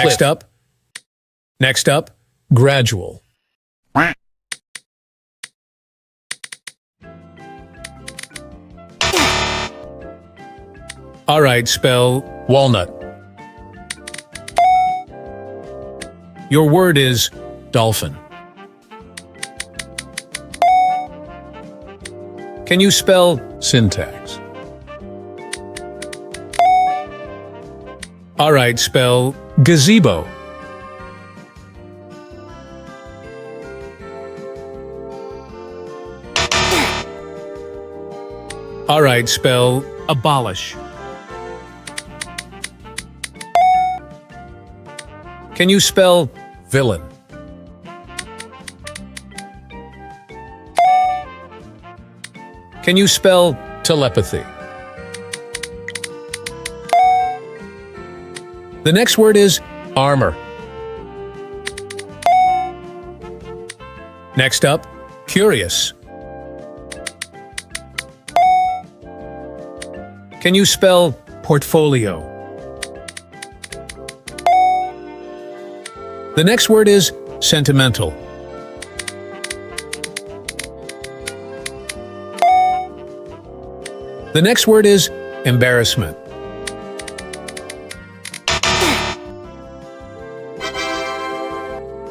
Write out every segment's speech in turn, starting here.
Next up. Next up. Gradual. All right, spell walnut. Your word is dolphin. Can you spell syntax? All right, spell gazebo. All right, spell abolish. Can you spell villain? Can you spell telepathy? The next word is armor. Next up, curious. Can you spell portfolio? The next word is sentimental. The next word is embarrassment.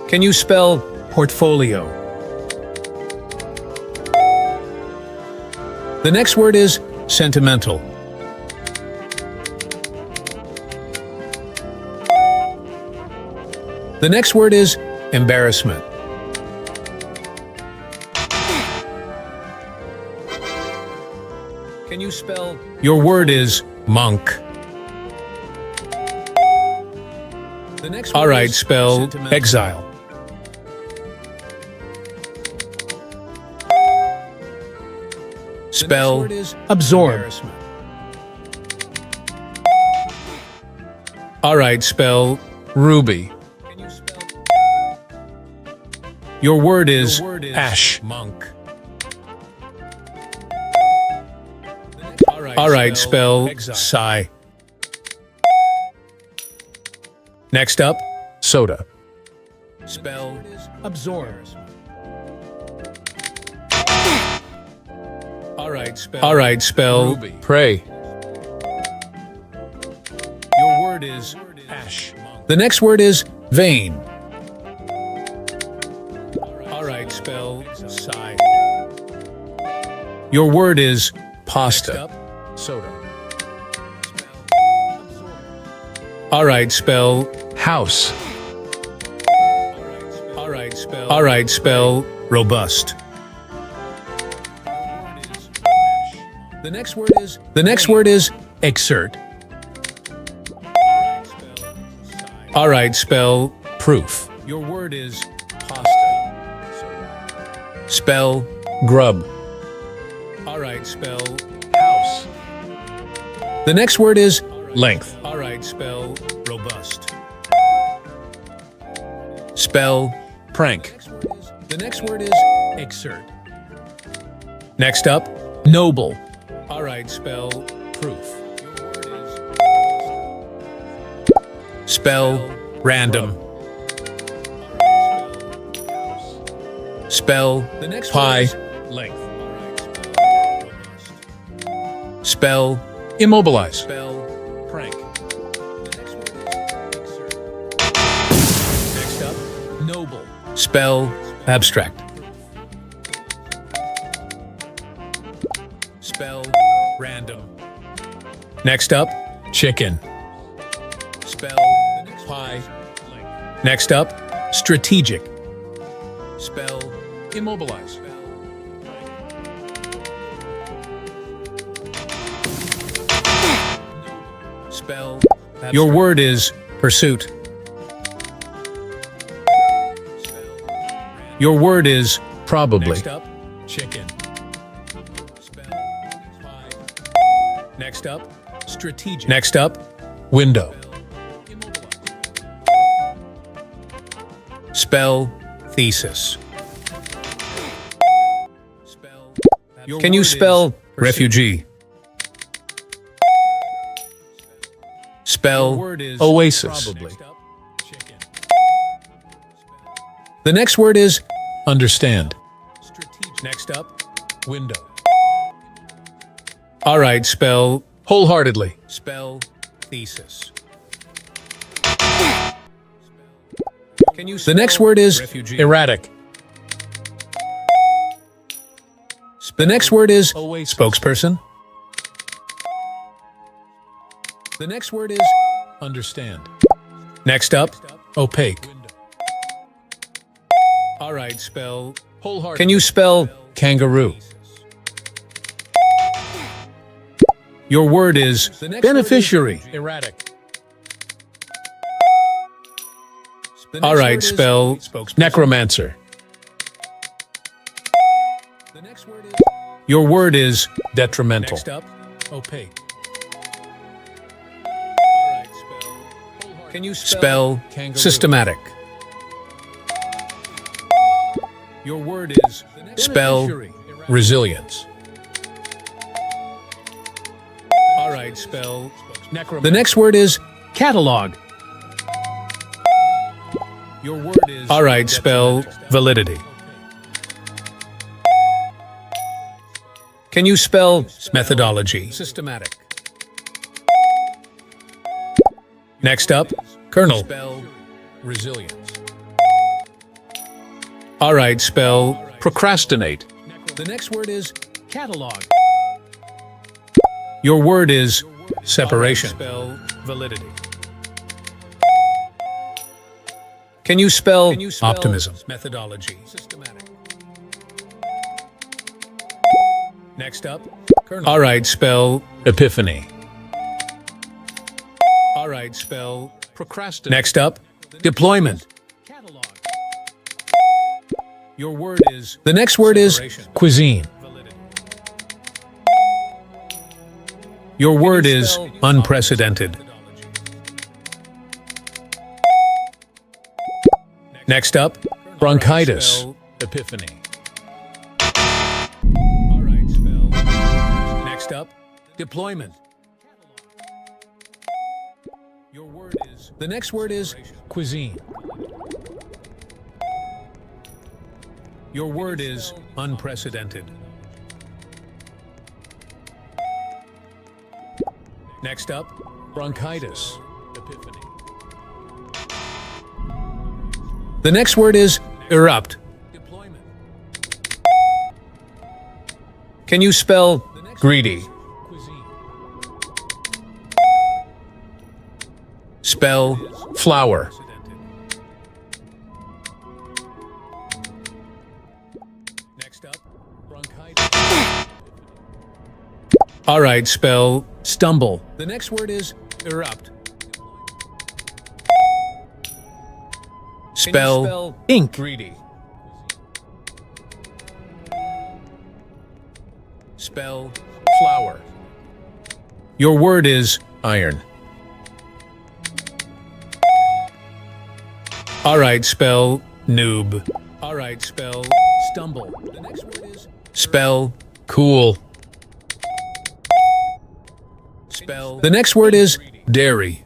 Can you spell portfolio? The next word is sentimental. The next word is embarrassment. Can you spell? Your word is monk. The next word. All right, spell exile. Spell absorb. All right, spell ruby. Your word is ash. Monk. All right, spell sigh. Next up, soda. Spell absorb. All right, spell pray. Your word is ash. The next word is vain. All right, spell sigh. Your word is pasta. Soda. All right, spell house. All right, spell robust. The next word is exert. All right, spell proof. Your word is pasta. Spell grub. All right, spell house. The next word is length. All right, spell robust. Spell prank. The next word is exert. Next up, noble. All right, spell proof. Spell random. Spell pi. Length. Spell immobilize. Spell prank. Next up, noble. Spell abstract. Spell random. Next up, chicken. Spell pie. Next up, strategic. Spell immobilize. Spell. Your word is pursuit. Your word is probably. Next up, chicken. Next up, strategic. Next up, window. Spell thesis. Can you spell refugee? Spell oasis. The next word is understand. Next up, window. All right, spell wholeheartedly. Spell thesis. The next word is erratic. The next word is spokesperson. The next word is understand. Next up, opaque. All right, spell wholehearted. Can you spell kangaroo? Your word is beneficiary. Erratic. All right, spell necromancer. Your word is detrimental. Next up, opaque. Can you spell systematic? Your word is spell resilience. All right, spell necromancer. The next word is catalog. Your word is all right, spell validity. Can you spell methodology? Systematic. Next up, kernel. Spell resilience. All right, spell procrastinate. The next word is catalog. Your word is separation. Spell validity. Can you spell optimism? Methodology. Systematic. Next up, kernel. All right, spell epiphany. All right, spell procrastinate. Next up, deployment. Catalog. Your word is the next word is cuisine. Your word is unprecedented. Next up, bronchitis. Epiphany. All right, spell. Next up, deployment. Your word is the next word is cuisine. Your word is unprecedented. Next up, bronchitis. Epiphany. The next word is erupt. Deployment. Can you spell greedy? Spell flower. Next up, bronchitis. All right, spell stumble. The next word is erupt. Spell ink. Greedy. Spell flower. Your word is iron. All right, spell noob. All right, spell stumble. The next word is spell cool. Spell. The next word is dairy.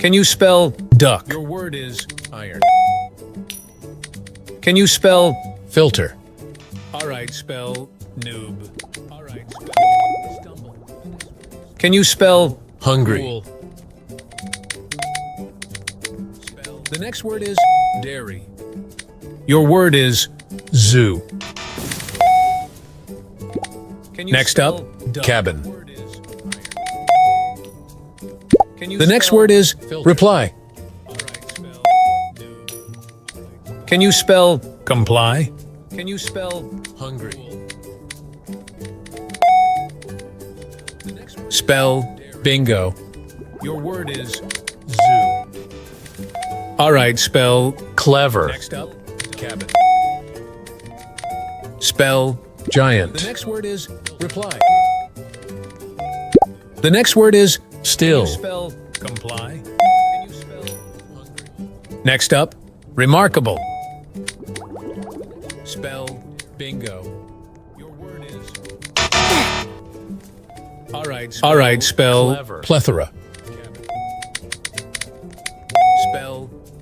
Can you spell duck? Your word is iron. Can you spell filter? All right, spell noob. All right, spell stumble. Can you spell hungry? Cool. The next word is dairy. Your word is zoo. Next up, cabin. The next word is reply. Can you spell comply? Can you spell hungry? Spell bingo. Your word is zoo. All right, spell clever. Next up, cabin. Spell giant. The next word is reply. The next word is still. Can you spell comply? Can you spell hungry? Next up, remarkable. Spell bingo. Your word is all right, spell plethora.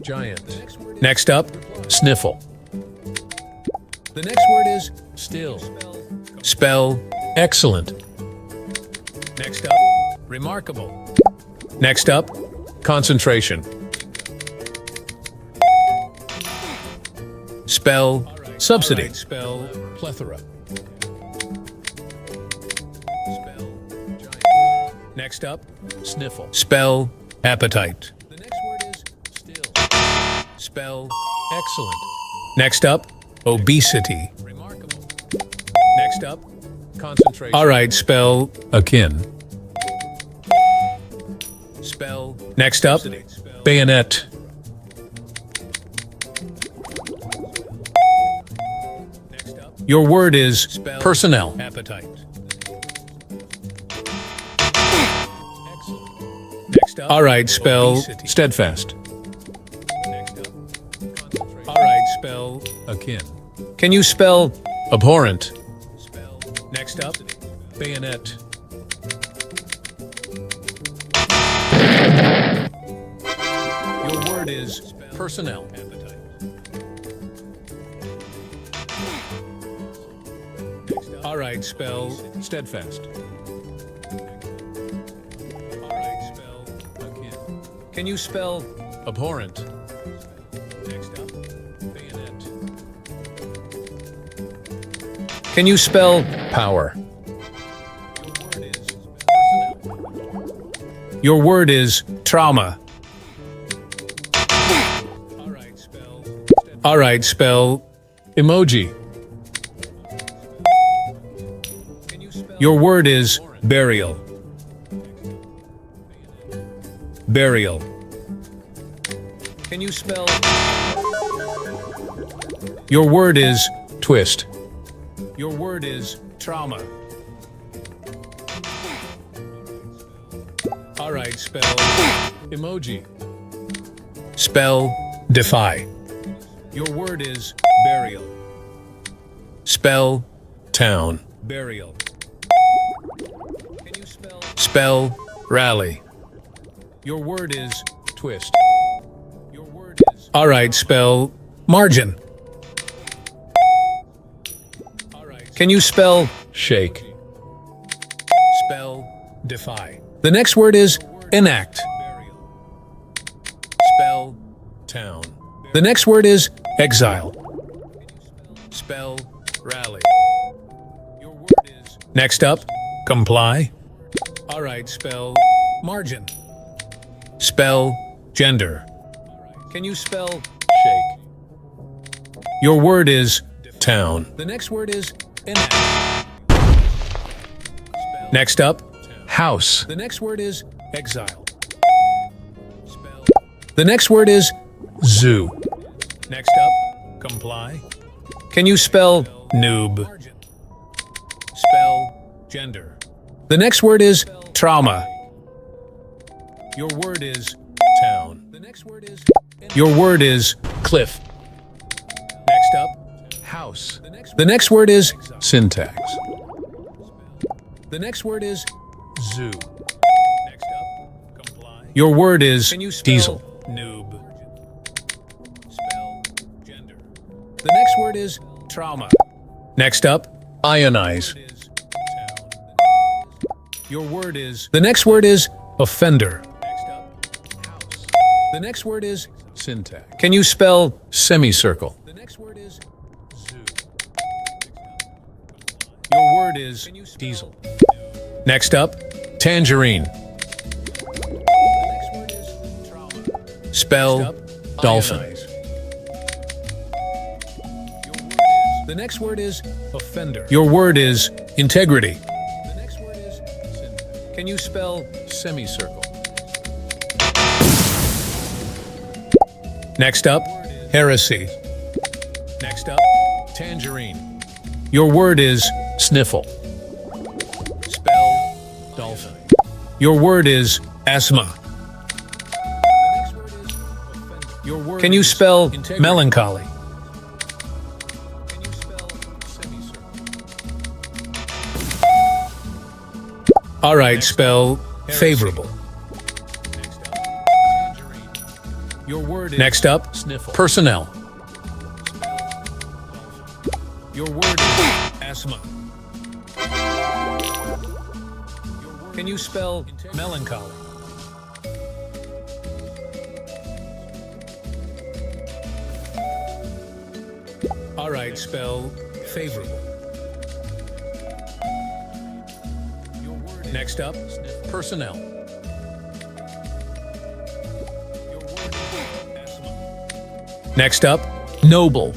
Giant. Next up, Sniffle. the next word is Still. spell. Excellent. Next up, remarkable. Next up, Concentration. spell. Subsidy. Alright, spell plethora. Next up, Sniffle. spell. Appetite. The next word is still. Spell. Excellent. Next up, obesity. Remarkable. Next up, Concentration. all right, spell. Akin. Spell. Next up, Bayonet. your word is spell. Personnel. Appetite. Next up, all right, spell. obesity. Steadfast. Next up, all right, spell. Akin. Can you spell? Abhorrent. Spell. Next up, Bayonet. your word is Personnel. appetite. All right, spell. Steadfast. All right, spell. Akin. Can you spell? Abhorrent. Next up, Bayonet. can you spell? Power. Your word is trauma. All right, spell. All right, spell. Emoji. Your word is burial. Burial. Can you spell? Your word is Twist. your word is trauma. All right, spell. Emoji. Spell defy. Your word is burial. Spell Town. burial. Can you spell? Spell rally. Your word is Twist. your word is. All right, spell margin. All right. Can you spell? Shake. Spell defy. The next word is enact. Spell Town. The next word is exile. Spell rally. Your word is. Next up, comply. All right, spell margin. Spell gender. Can you spell? Shake. Your word is. Town. The next word is enact. Next up, House. the next word is exile. Spell. The next word is Zoo. next up, comply. Can you spell noob? Spell gender. The next word is trauma. Your word is Town. the next word is your word is Cliff. next up. House. The next word is Syntax. the next word is Zoo. next up. Comply. Your word is Can you spell diesel. Noob. Spell gender. The next word is trauma. Next up, Ionize. your word is. The next word is offender. Next up, house. The next word is. Syntax. Can you spell? Semicircle. The next word is zoo. Your word is Diesel. next up. Tangerine. The next word is trauma. Spell Dolphin. Ionize. The next word is offender. Your word is integrity. The next word is. Can you spell? Semicircle. Next up, heresy. Next up, Tangerine. your word is Sniffle. spell. Dolphin. Your word is asthma. Your word Can you spell integrity. melancholy? All right, spell favorable. Your word is... Next up, Sniffle. Personnel. your word is asthma. Can you spell melancholy? All right, spell favorable. Next up, Personnel. next up, noble.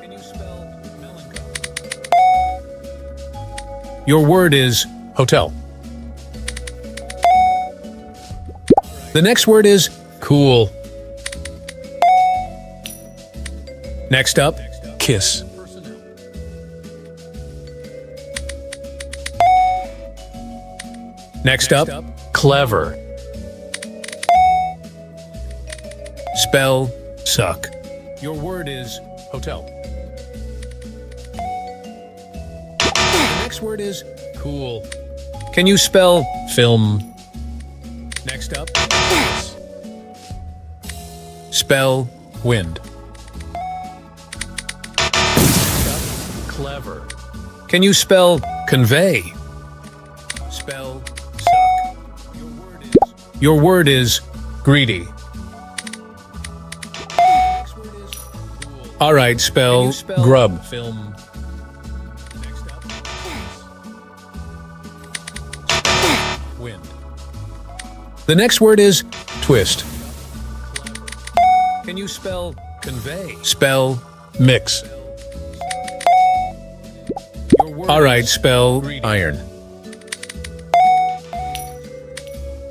Can you spell melancholy? Your word is Hotel. the next word is Cool. next up, Kiss. next up, Clever. spell suck. Your word is Hotel. the next word is Cool. can you spell Film. next up? Spell Wind. Clever. can you spell convey? Spell suck. Your word is Greedy. all right, spell Grub. Film. Wind. the next word is Twist. can you spell convey? Spell Mix. all right, spell Iron.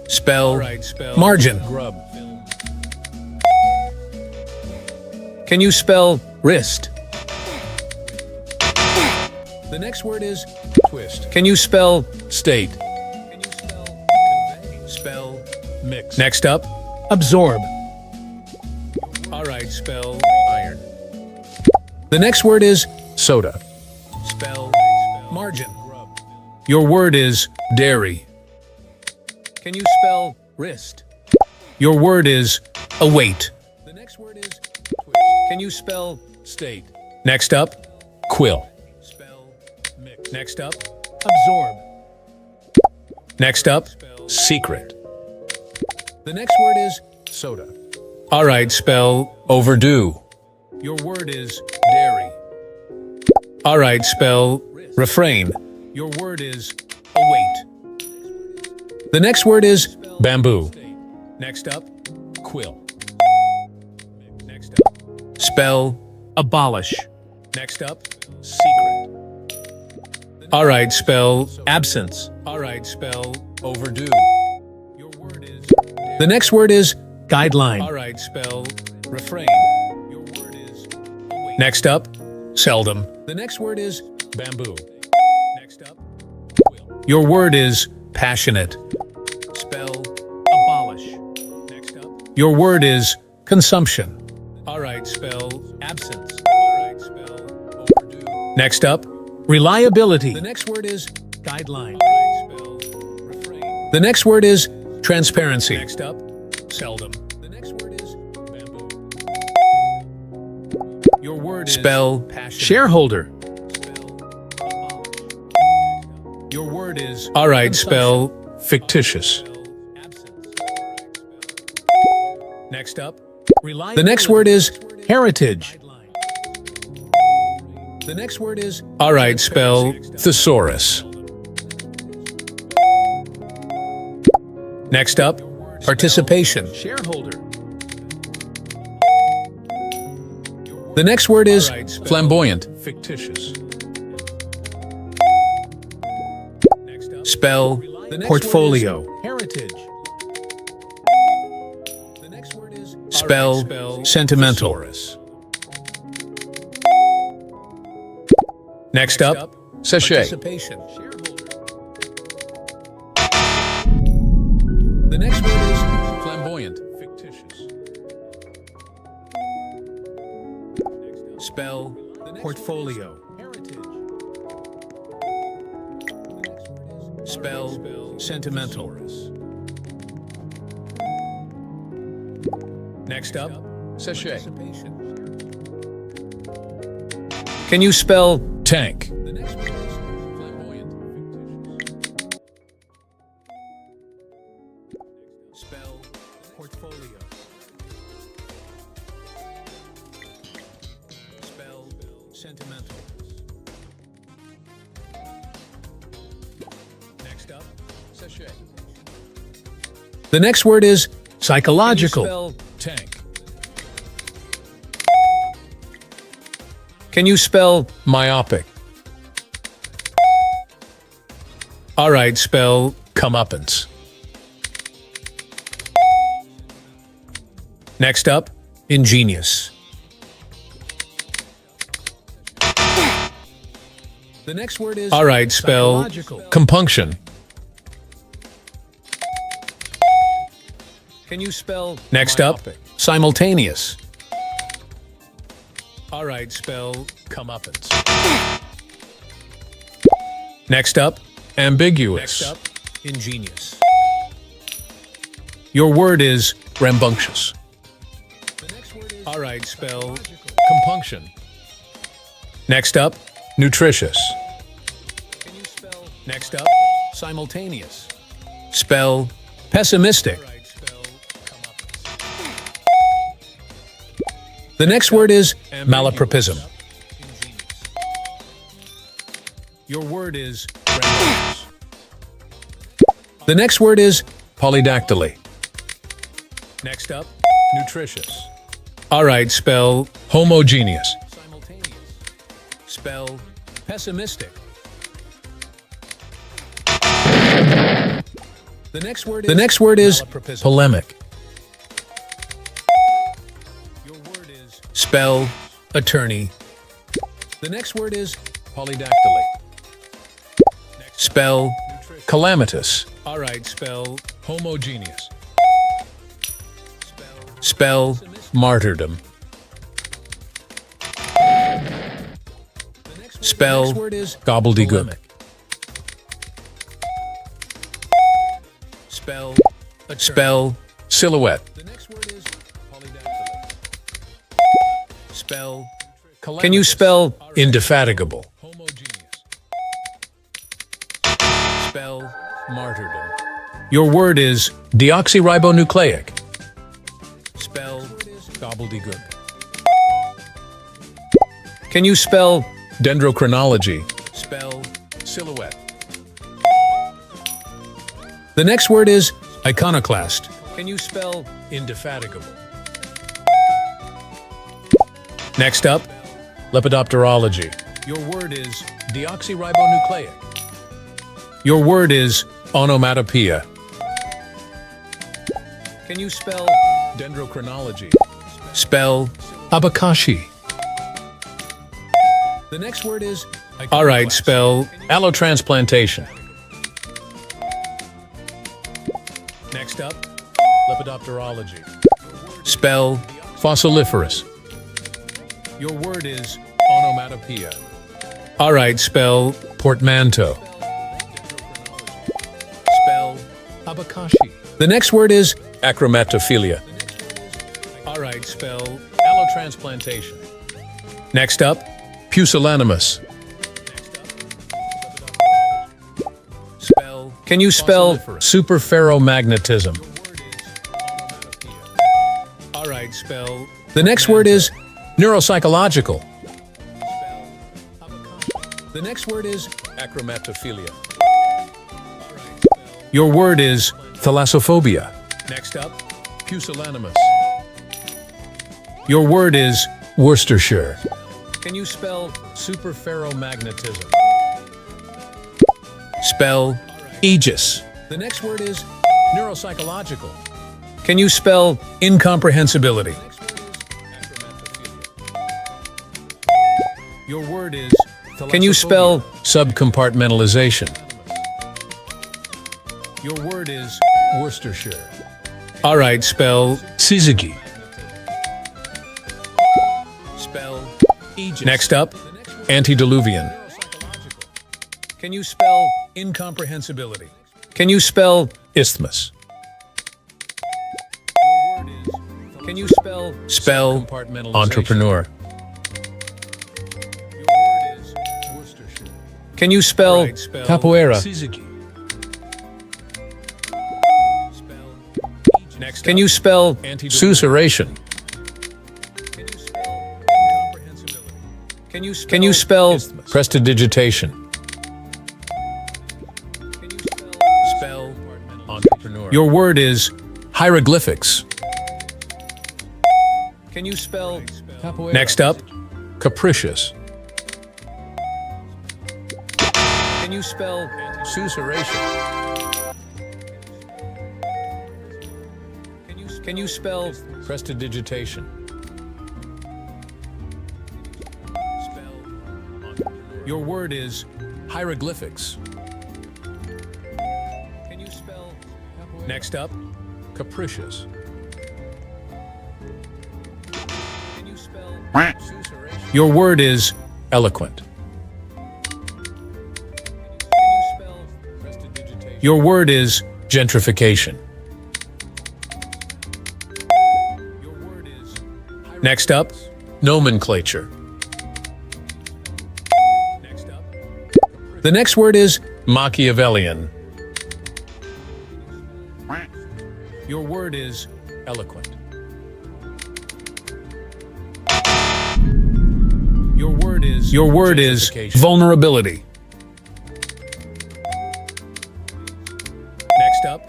spell margin. Grub. Can you spell wrist? The next word is Twist. can you spell State. can you spell convey? Spell Mix. next up, absorb. All right, spell Iron. the next word is Soda. spell margin. Your word is dairy. Can you spell wrist? Your word is await. The next word is twist. Can you spell State. next up? Quill. Spell mix. Next up, absorb. Next up, Secret. the next word is Soda. all right, spell Overdue. your word is dairy. All right, spell refrain. Your word is await. The next word is Bamboo. next up, Quill. next up, spell abolish. Next up, Secret. all right, spell absence. All right, spell Overdue. your word is the next word is Guideline. all right, spell refrain. Your word is await. Next up, seldom. The next word is Bamboo. next up, your word is passionate. Spell abolish. Next up, your word is consumption. All right, spell absence. All right, spell overdue. Next up, Reliability. the next word is Guideline. all right, spell refrain. The next word is transparency. Next up, seldom. The next word is bamboo. Your word is Spell passionate. shareholder. Your word is all right, spell Fictitious. next up. Reliability. The next word is heritage. the next word is all right, spell Thesaurus. next up, participation. Shareholder. The next word is Flamboyant. Fictitious. spell the next Portfolio. Heritage. word is, the next word is Spell sentimental. Thesaurus. Next up, Sachet. participation. The next word is Flamboyant. Fictitious. spell Portfolio. spell sentimental. Next up, Sachet. can you spell Tank. the next word is flamboyant, fictitious. Spell portfolio. Spell sentimental. Next up, Sachet. the next word is Can you psychological. spell Tank. Can you spell? Myopic. All right, spell. Comeuppance. Next up, ingenious. The next word is All right, spell psychological. Compunction. Can you spell? Next up, Myopic. simultaneous. All right, spell. Comeuppance. Next up, Ambiguous. next up, ingenious. Your word is. Rambunctious. All right, spell. Compunction. Next up, Nutritious. can you spell? Next up, simultaneous. Spell pessimistic. The next word is malapropism. Your word is Rambunctious. the next word is Polydactyly. next up. Nutritious. All right, spell Homogeneous. simultaneous. Spell pessimistic. The next word is malapropism. Polemic. Your word is spell attorney. The next word is Polydactyly. spell. Calamitous. All right, spell. Homogeneous. Spell. Martyrdom. Spell. Next word is Gobbledygook. spell. Spell. Silhouette. The next word is polydactyly. Spell. Calamitous. Can you spell Indefatigable. homogeneous? Spell. Martyrdom. Your word is Deoxyribonucleic. spell. Gobbledygook. Can you spell Dendrochronology. spell? Silhouette. The next word is iconoclast. Can you spell? Indefatigable. Next up, Lepidopterology. your word is Deoxyribonucleic. your word is. Onomatopoeia. Can you spell? Dendrochronology. Spell. Abakashi. The next word is. All right, spell. Allotransplantation. Next up, Lepidopterology. spell. Fossiliferous. Your word is. Onomatopoeia. All right, spell. Portmanteau. Spell. Abakashi. The next word is. Acromatophilia. All right, spell. Allotransplantation. Next up, Pusillanimous. spell. Can you spell? Superferromagnetism. All right, spell. The next word is. Neuropsychological. The next word is. Acromatophilia. Your word is. Thalassophobia. Next up, Pusillanimous. your word is. Worcestershire. Can you spell? Superferromagnetism. Spell. Aegis. The next word is. Neuropsychological. Can you spell? Incomprehensibility. Your word is. Can you spell? Subcompartmentalization. Your word is. Worcestershire. All right, spell. Syzygy. Spell. Aegis. Next up, Antediluvian. can you spell? Incomprehensibility. Can you spell? Isthmus. Your word is. Can you spell Compartmentalization. entrepreneur? Your word is Worcestershire. Can you spell right, spell capoeira? Syzygy. spell Next, can you spell susurration? Can you spell incomprehensibility? Can you spell prestidigitation? Can you Spell entrepreneur. Your word is hieroglyphics. Can you spell Capoeira. next up? Capricious. Can you spell susurration? Can you spell prestidigitation? Your word is hieroglyphics. Can you spell next up? Capricious. Can you spell susurration? Your word is eloquent. Your word is gentrification. Your word is next up, nomenclature. Next up. The next word is Machiavellian. Your word is eloquent. Your word is vulnerability. Next up,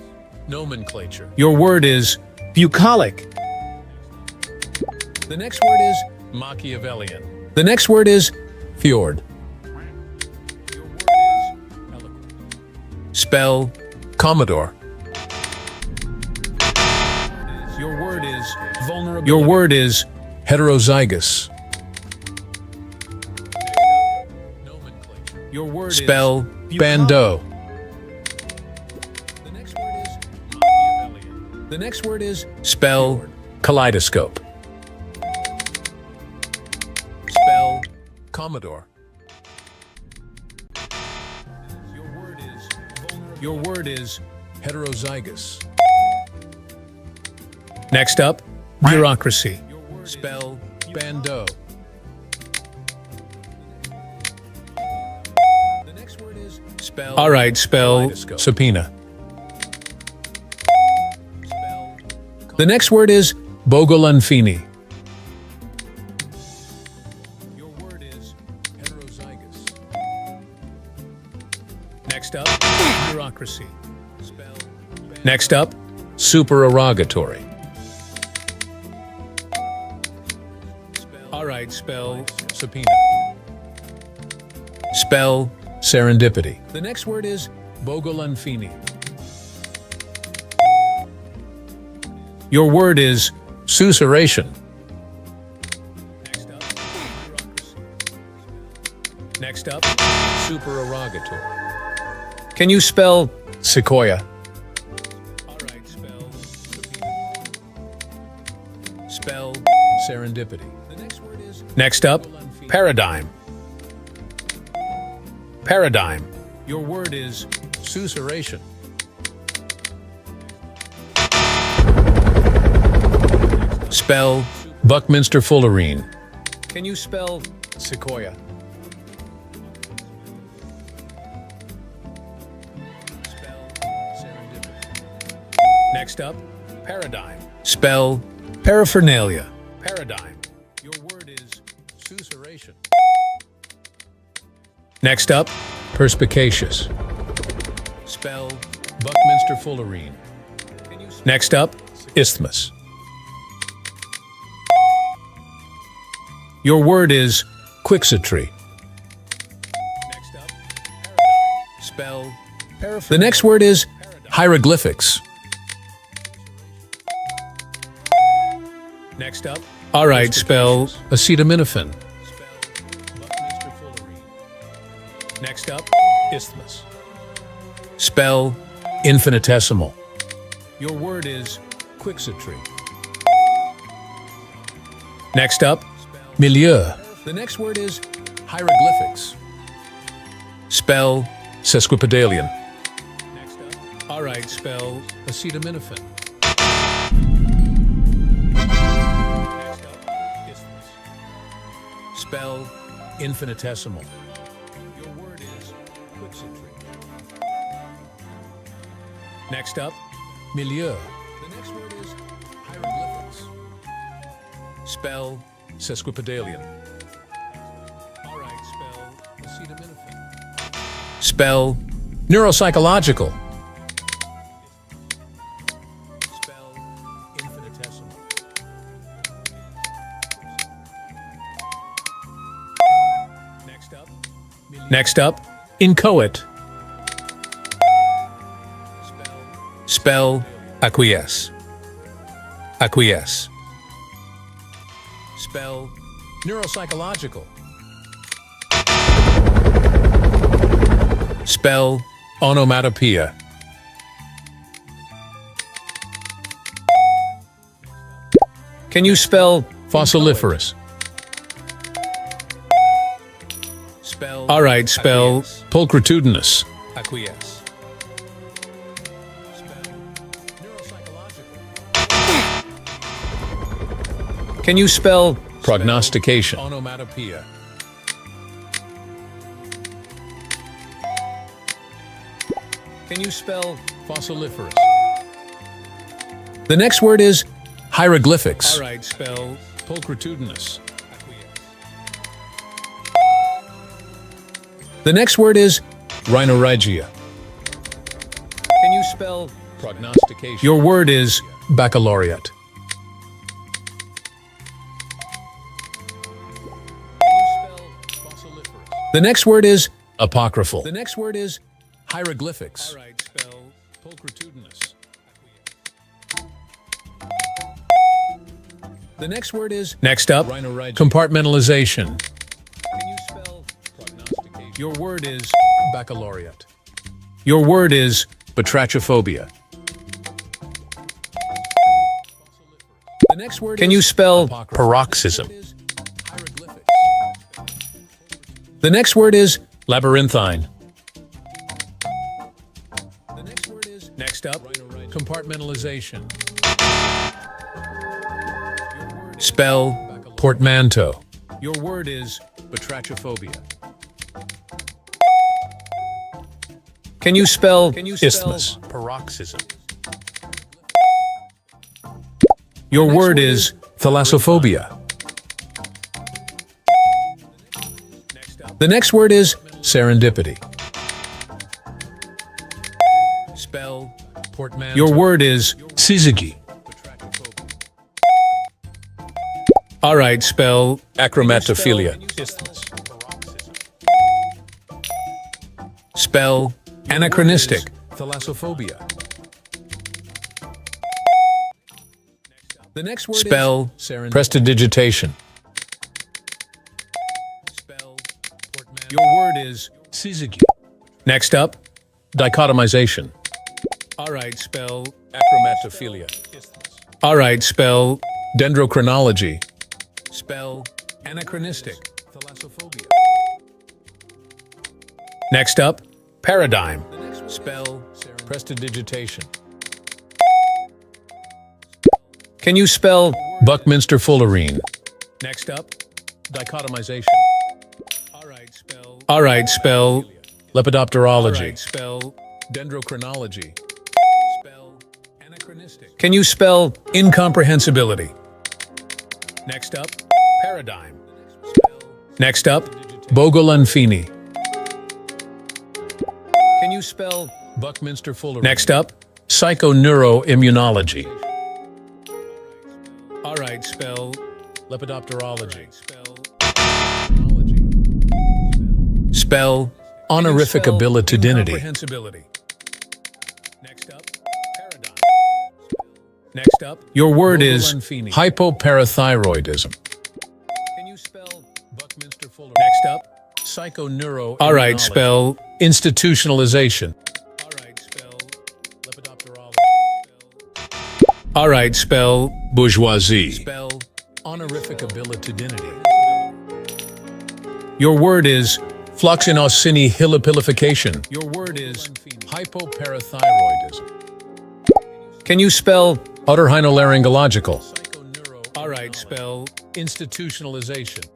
nomenclature. Your word is bucolic. The next word is Machiavellian. The next word is fjord. Your word is eloquent. Spell Commodore. Your word is vulnerability. Your word is heterozygous. Your word spell bandeau. The next word is Machiavellian. The next word is spell kaleidoscope. Spell Commodore. Your word is heterozygous. Next up, bureaucracy. Spell bandeau. The next word is spell. All right, spell subpoena. The next word is Bogolanfini. Your word is heterozygous. Next up, bureaucracy. Spell. Next up, supererogatory. All right, spell subpoena. Spell serendipity. The next word is Bogolanfini. Your word is susurration. Next up, bureaucracy. Next up, supererogatory. Can you spell sequoia? All right, spell subpoena. Spell serendipity. The next word is next up, paradigm. Paradigm. Your word is susurration. Spell Buckminster Fullerene. Can you spell sequoia? Spell serendipity. Next up, paradigm. Spell paraphernalia. Paradigm. Your word is susurration. Next up, perspicacious. Spell Buckminster Fullerene. Next up, isthmus. Your word is quixotry. Next up, paradigm. Spell paraphernalia. The next word is hieroglyphics. Next up, all right, spell acetaminophen. Next up, isthmus. Spell infinitesimal. Your word is quixotry. Next up, milieu. The next word is hieroglyphics. Spell sesquipedalian. Next up, all right, spell acetaminophen. Spell Infinitesimal. Your word is quixotry. Next up, Milieu. the next word is hieroglyphics. Spell. Sesquipedalian. All right, spell acetaminophen. Spell neuropsychological. Spell infinitesimal. Next up, Next up, inchoate. spell Acquiesce. Acquiesce. spell Neuropsychological. spell Onomatopoeia. Can you spell Fossiliferous. spell All right, spell Acquiesce. Pulchritudinous. acquiesce. Can you spell Prognostication. onomatopoeia? Can you spell Fossiliferous. the next word is Hieroglyphics. all right, spell Pulchritudinous. acquiesce. The next word is Rhinorrhegia. can you spell Prognostication. your word is Baccalaureate. the next word is Apocryphal. the next word is Hieroglyphics. all right, spell Pulchritudinous. the next word is next up. Rhinorrhegia. Can Compartmentalization. you spell your word is Baccalaureate. your word is Batrachophobia. the next word can you spell Paroxysm. hieroglyphics? The next word is Labyrinthine. the next word is next up. Compartmentalization. Spell Portmanteau. your word is Batrachophobia. can you spell Isthmus. paroxysm? Your word is Thalassophobia. the next word is Serendipity. spell Portmanteau. your word is Syzygy. all right, spell Acromatophilia. spell anachronistic. Thalassophobia. The next word Spell Prestidigitation. spell your word is Syzygy. next up. Dichotomization. All right, spell Acromatophilia. all right, spell Dendrochronology. spell anachronistic. Thalassophobia. Next up, paradigm. Spell Prestidigitation. can you spell Buckminster Fullerene. next up? Dichotomization. All right, spell all right, spell all Lepidopterology. right, spell Dendrochronology. spell anachronistic. Can you spell incomprehensibility? Next up, paradigm. Next up, Bogolanfini. can you spell Buckminster Fullerene. next up? Psychoneuroimmunology. All right, spell Lepidopterology. spell Honorific abilitudinity. incomprehensibility. Next up, paradigm. Next up, your word is Bogolanfini. Hypoparathyroidism. can you spell Buckminster Fullerene. next up? Psychoneuroimmunology. All right, spell Institutionalization. all right, spell Lepidopterology. all right, spell Bourgeoisie. spell Honorific abilitudinity. your word is Floxinocini hilipilification. your word is Hypoparathyroidism. can you spell Otorhinolaryngological. all right, spell Institutionalization.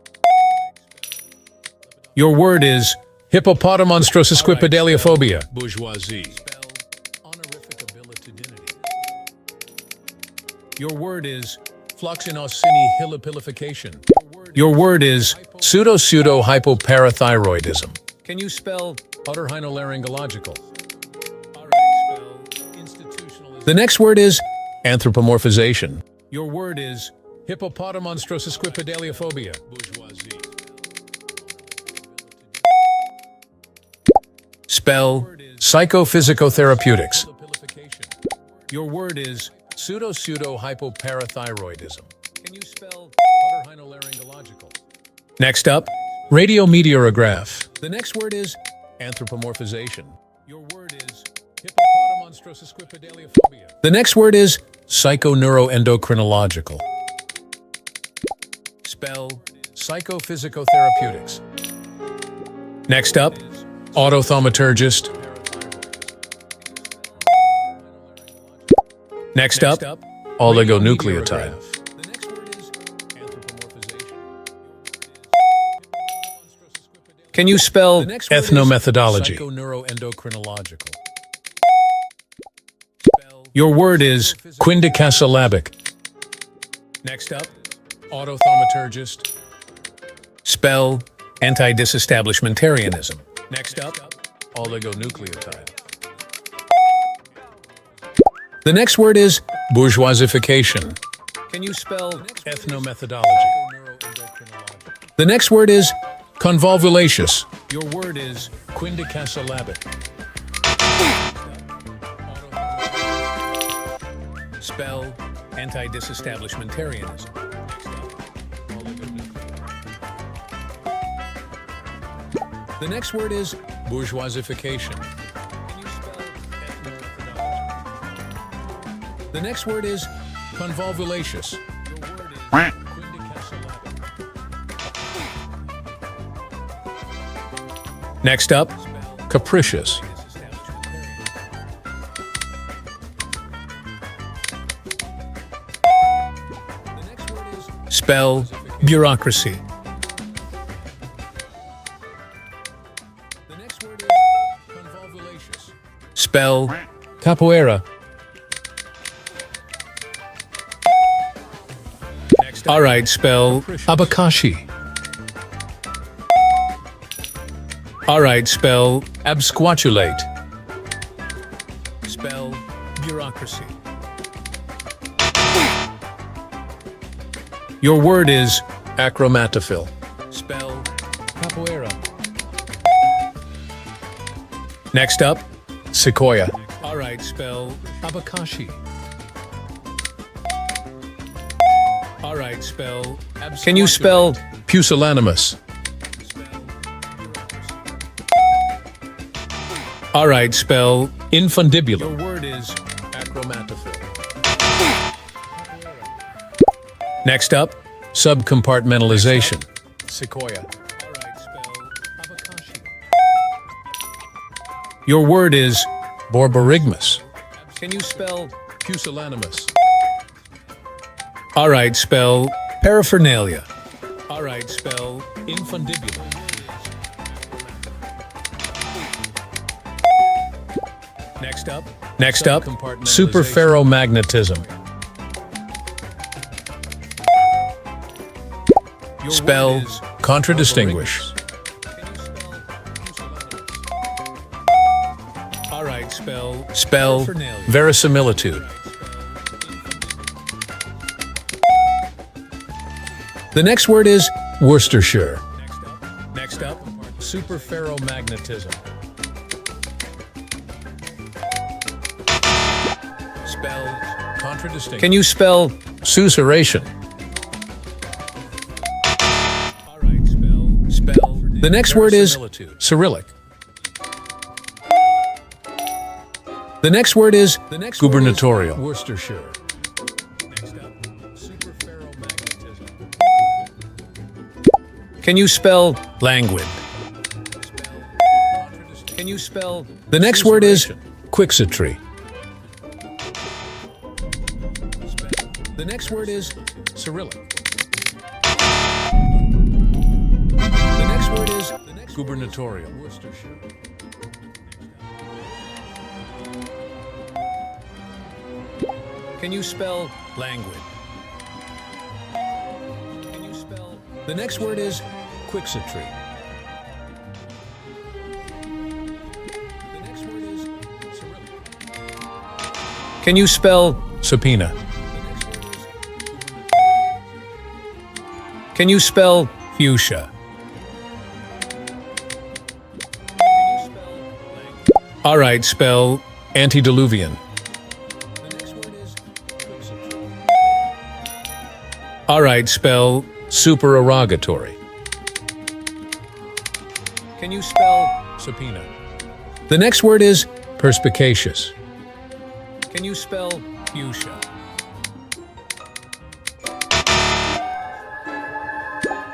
Your word is Hippopotamonstrosequipedaliophobia. Bourgeoisie. Spell honorific abilitudinity. your word is Floxinosinihilipilification. your word is Pseudo-hypoparathyroidism. can you spell Otorhinolaryngological. All right, spell institutionalization. the next word is Anthropomorphization. your word is Hippopotamonstrosequipedaliophobia. Bourgeoisie. spell Psychophysicotherapeutics. Hilipilification. your word is Pseudo-hypoparathyroidism. Can you spell Otorhinolaryngological. next up Radiometeorograph. the next word is Anthropomorphization. your word is Hippopotamonstrosequipedaliophobia. the next word is Psychoneuroendocrinological. spell Psychophysicotherapeutics. next up Autothaumaturgist. next up Oligonucleotide. the next word is Anthropomorphization. can you spell the next word is Ethnomethodology. Psychoneuroendocrinological. spell your word is Quindicasyllabic. next up Autothaumaturgist. spell anti-disestablishmentarianism next up Oligonucleotide. the next word is Bourgeoisification. can you spell Ethnomethodology. the next word is Convolvulaceous. your word is Quindicasyllabic. spell anti-disestablishmentarianism the next word is Bourgeoisification. Can you spell the next word is Convolvulaceous. your word is Quindicasyllabic. next up Capricious. the next word is spell bureaucracy the next word is Convolvulaceous. spell Capoeira. all right spell Abakashi. all right spell Absquatulate. spell bureaucracy your word is Acromatophil. spell Capoeira. next up Sequoia. all right spell Abakashi. all right spell can you spell Pusillanimous. all right spell Infundibulum. your word is Acromatophil. next up Subcompartmentalization. Sequoia. all right, spell Abakashi. your word is Borborygmus. can you spell Pusillanimous. all right spell paraphernalia all right spell Infundibulum. next up Subcompartmentalization. superferromagnetism your spell word is Contradistinguish. can you spell all right spell paraphernalia? Verisimilitude. the next word is Worcestershire. next up Superferromagnetism. spell Contradistinguish. can you spell Susurration. All right, spell the next word is Verisimilitude. Cyrillic. the next word is Gubernatorial. Worcestershire next up, superferromagnetism. can you spell languid can you spell the next word is Quixotry. the next word is Cyrillic. the next word is Gubernatorial. Worcestershire. Can you spell languid? Can you spell... The next word is Quixotry. The next word is Cyrillic. Can you spell... Subpoena. The next word is gubernatorial. Can you spell fuchsia? Can you spell languid? All right, spell... Antediluvian. The next word is quixotry. All right, spell Supererogatory. Can you spell... Subpoena. the next word is Perspicacious. Can you spell fuchsia?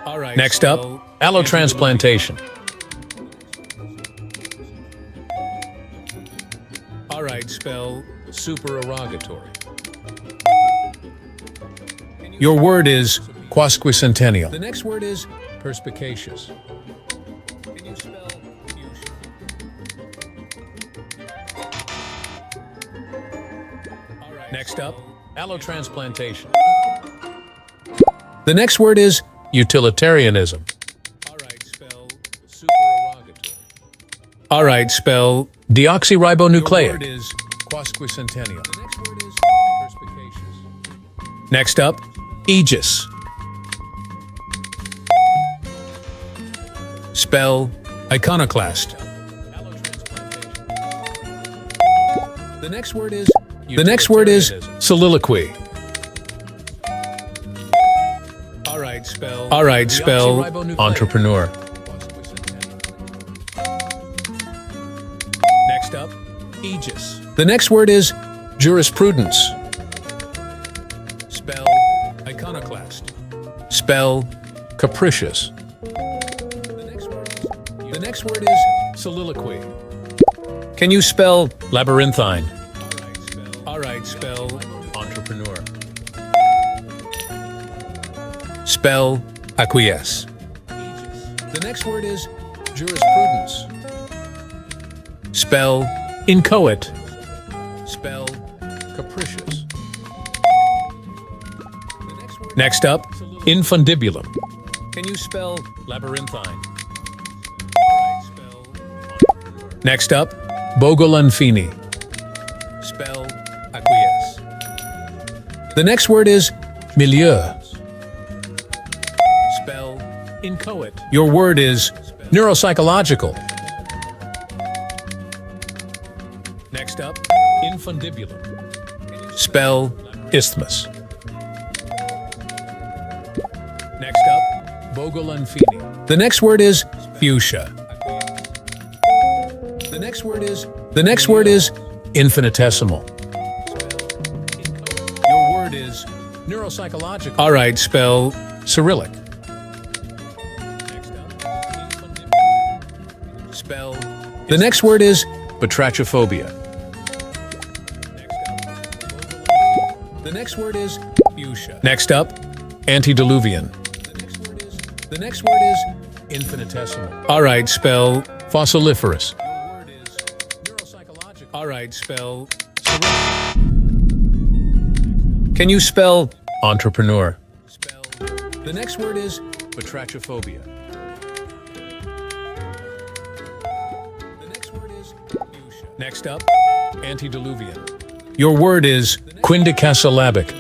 All right. Next up, spell Allotransplantation. All right, spell... Supererogatory. your word is Quasquicentennial. The next word is... Perspicacious. Can you spell fuchsia? All right. next up. Allotransplantation. The next word is Utilitarianism. All right, spell... Supererogatory. all right, spell Your word Deoxyribonucleic. is... Quasquicentennial. The next word is... Perspicacious. next up. Aegis. Spell iconoclast. The next word is... The next word is Utilitarianism. soliloquy. All right, spell... All right, spell Deoxyribonucleic. entrepreneur. Next up... Aegis. The next word is Jurisprudence. Spell... Iconoclast. spell Capricious. The next word is... the next word is Soliloquy. can you spell Labyrinthine. All right, spell... Entrepreneur. spell acquiesce. The next word is... Jurisprudence. Spell Inchoate. Spell... Capricious. The next word... next up. Infundibulum. Can you spell... Labyrinthine. All right, spell... Next up. Bogolunfini. Spell... Acquiesce. The next word is Milieu. Spell... Inchoate. your word is Neuropsychological. Next up... Infundibulum. spell Isthmus. Next up... Bogolunfini. the next word is fuchsia. The next word is... The next word is Infinitesimal. Your word is... Neuropsychological. all right, spell Cyrillic. Next up... Spell... the next word is Batrachophobia. The next word is... Fuchsia. next up. Antediluvian. The next word is... The next word is... Infinitesimal. All right, spell Fossiliferous. Your word is... Neuropsychological. all right, spell Cyrillic. can you spell Entrepreneur. Spell... The next word is... Batrachophobia. The next word is... Fuchsia. next up. Antediluvian. Your word is Quindecasyllabic.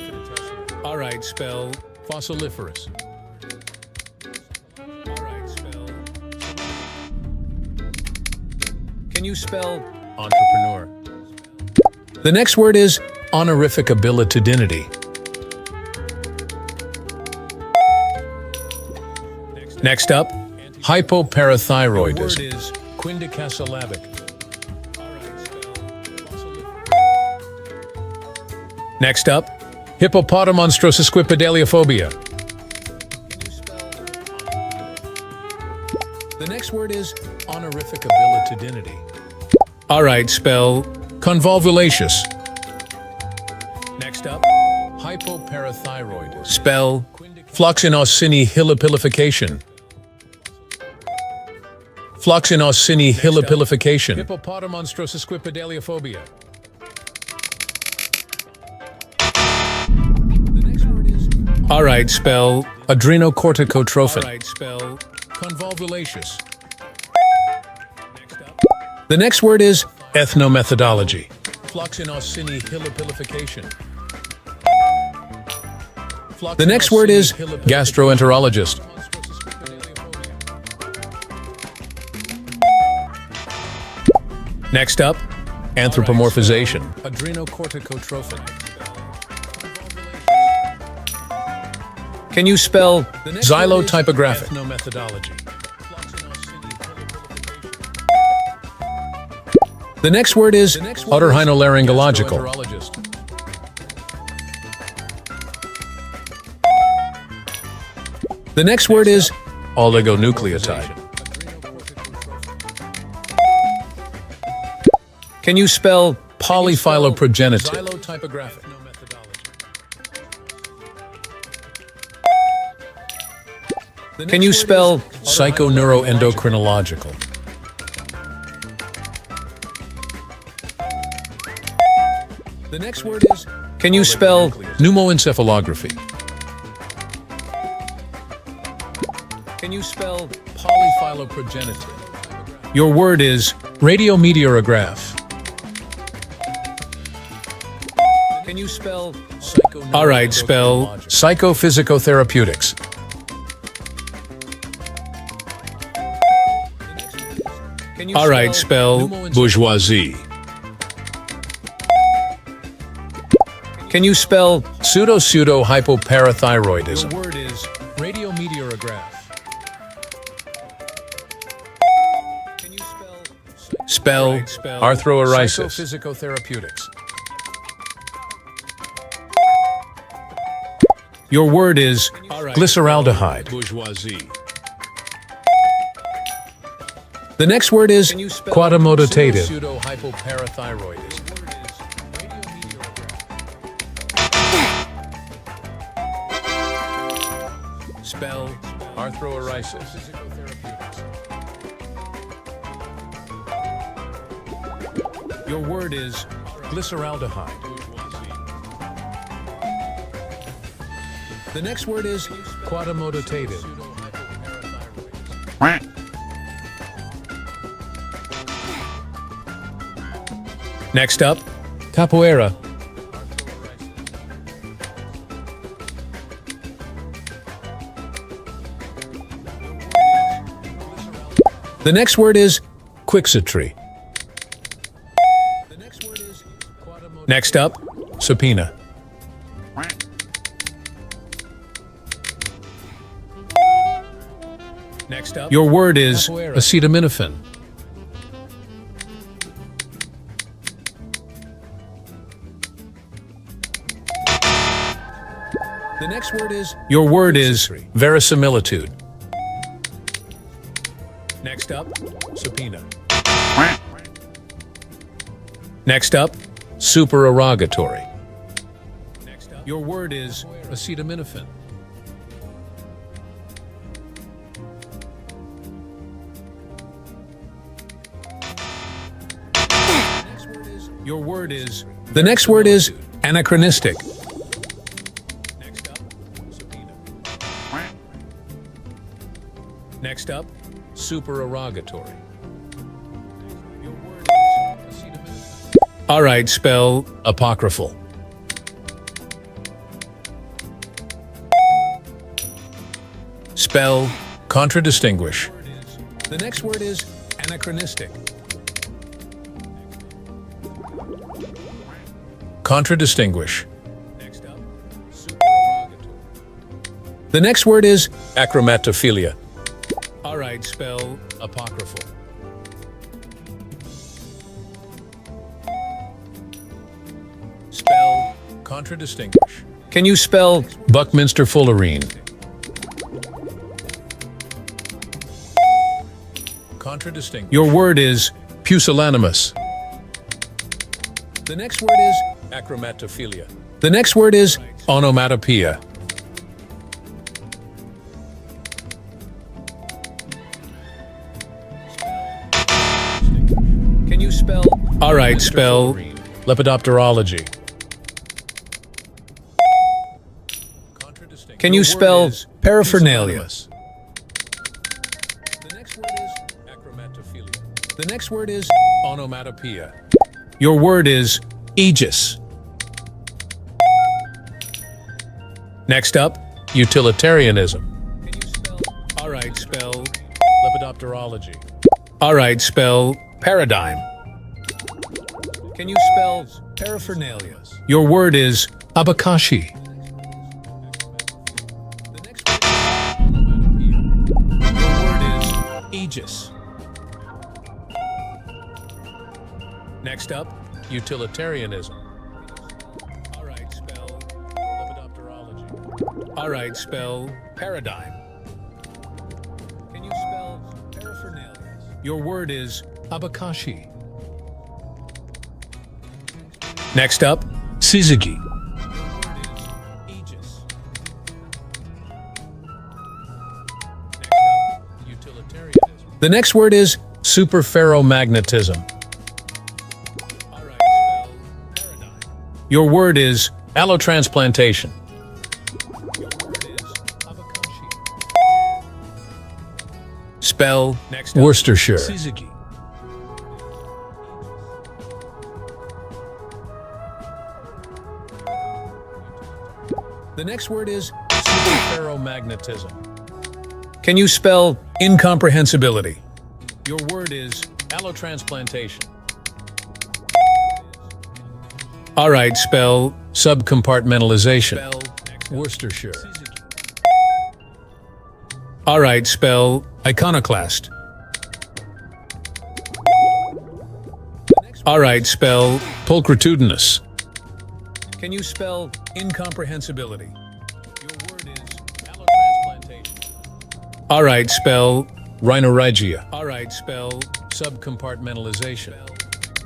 All right, spell... Fossiliferous. All right, spell... Can you spell... Entrepreneur. the next word is Honorific abilitudinity. next up. Your Hypoparathyroidism. word is... Quindecasyllabic. All right, spell... Next up. Hippopotamonstrosusquipedaliophobia. Can you spell... The next word is... Honorific abilitudinity. All right, spell Convolvulaceous. Next up... Hypoparathyroidism. spell Floxinocini hilipilification. Floxinocini-hilipilification. Hippopotamonstrosusquipedaliophobia. All right, spell. All Adrenocorticotrophin. right, spell. Convolvulaceous. The next word is Ethnomethodology. Floxinocini-hilipilification. The next word is gastroenterologist. next up. Anthropomorphization. Adrenocorticotrophin. Can you spell Xylotypographic. Ethnomethodology. the next word is Otorhinolaryngological. Gastroenterologist. the next word is Oligonucleotide. can you spell Polyphyloprogenitive. Xylotypographic. can you spell Psychoneuroendocrinological. the next word is can you spell Pneumoencephalography. can you spell Polyphyloprogenitive. your word is Radiometeorograph. can you spell Psychoneuroendocrinological. all right, spell Psychophysicotherapeutics. can you All right, spell bourgeoisie. can you spell Pseudo-hypoparathyroidism. word is Radiometeorograph. can you spell Spell spell arthroeresis. Psychophysicotherapeutics. your word is Glyceraldehyde. Bourgeoisie. the next word is Quadammodative. Pseudo-hypoparathyroidism. spell Arthroeresis. your word is Glyceraldehyde. the next word is Quadammodative. next up. Capoeira. The next word is Quixotry. next up. Subpoena. Next up. Your word is Acetaminophen. the next word is your word is Verisimilitude. next up. Subpoena. Next up. Supererogatory. Next up. Your word is Acetaminophen. your word is the next word is anachronistic. Next up. Subpoena. Next up. Supererogatory. Your word is all right, spell Apocryphal. spell Contradistinguish. the next word is anachronistic. Contradistinguish. Next up. The next word is Acromatophilia. all right, spell Apocryphal. spell Contradistinguish. can you spell Buckminster fullerene. Contradistinguish. your word is Pusillanimous. the next word is Acromatophilia. the next word is Onomatopoeia. All right, spell. Lepidopterology. Contradistinct. Can you Your spell word is paraphernalia? pusillanimous. The next word is Acromatophilia. The next word is Onomatopoeia. Your word is aegis. Next up, Utilitarianism. can you spell? All right, spell. Lepidopterology. All right, spell paradigm. Can you spell paraphernalia? Your word is Abakashi. the next word. Your word is aegis. Next up, Utilitarianism. all right, spell. Lepidopterology. All right, spell paradigm. Can you spell paraphernalia? Your word is Abakashi. next up. Syzygy. Your word is aegis. Next up. Utilitarianism. The next word is Superferromagnetism. all right, spell paradigm. Your word is Allotransplantation. your word is spell next up. Worcestershire. Syzygy. The next word is Superferromagnetism. can you spell incomprehensibility? Your word is Allotransplantation. all right, spell Subcompartmentalization. spell Worcestershire. all right, spell iconoclast. All right, spell Pulchritudinous. can you spell incomprehensibility? Your word is Allotransplantation. all right, spell Rhinoregia. all right, spell Subcompartmentalization.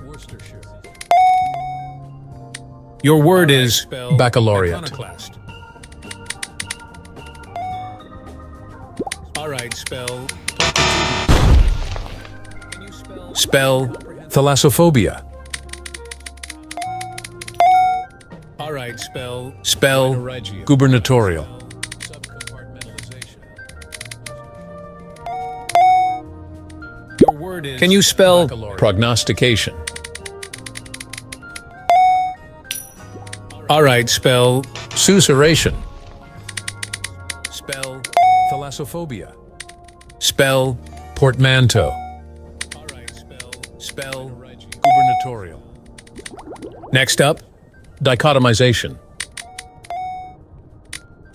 Worcestershire. your word is spell Baccalaureate. iconoclast. All right, spell can you spell Thalassophobia. all right, spell Rhinoregia. Gubernatorial. Subcompartmentalization. your word is can you spell Prognostication. all right, spell Susurration. spell Thalassophobia. spell Portmanteau. all right, spell Gubernatorial. next up. Dichotomization.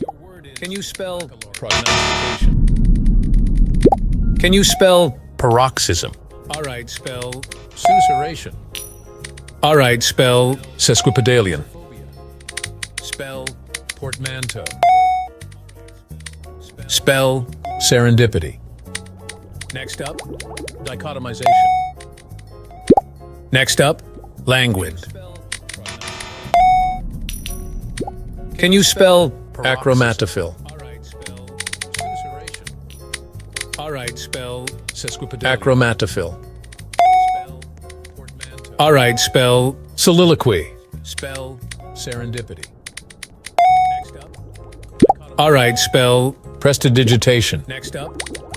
Your word is can you spell Prognostication. can you spell Paroxysm. all right, spell Susurration. all right, spell Sesquipedalian. spell Portmanteau. spell Serendipity. next up. Dichotomization. Next up, languid. Can you spell Achromatophil. all right, spell Susurration. all right, spell Sesquipedalian. Achromatophil. spell Portmanteau. all right, spell Soliloquy. spell Serendipity. next up. All right, spell Prestidigitation. next up,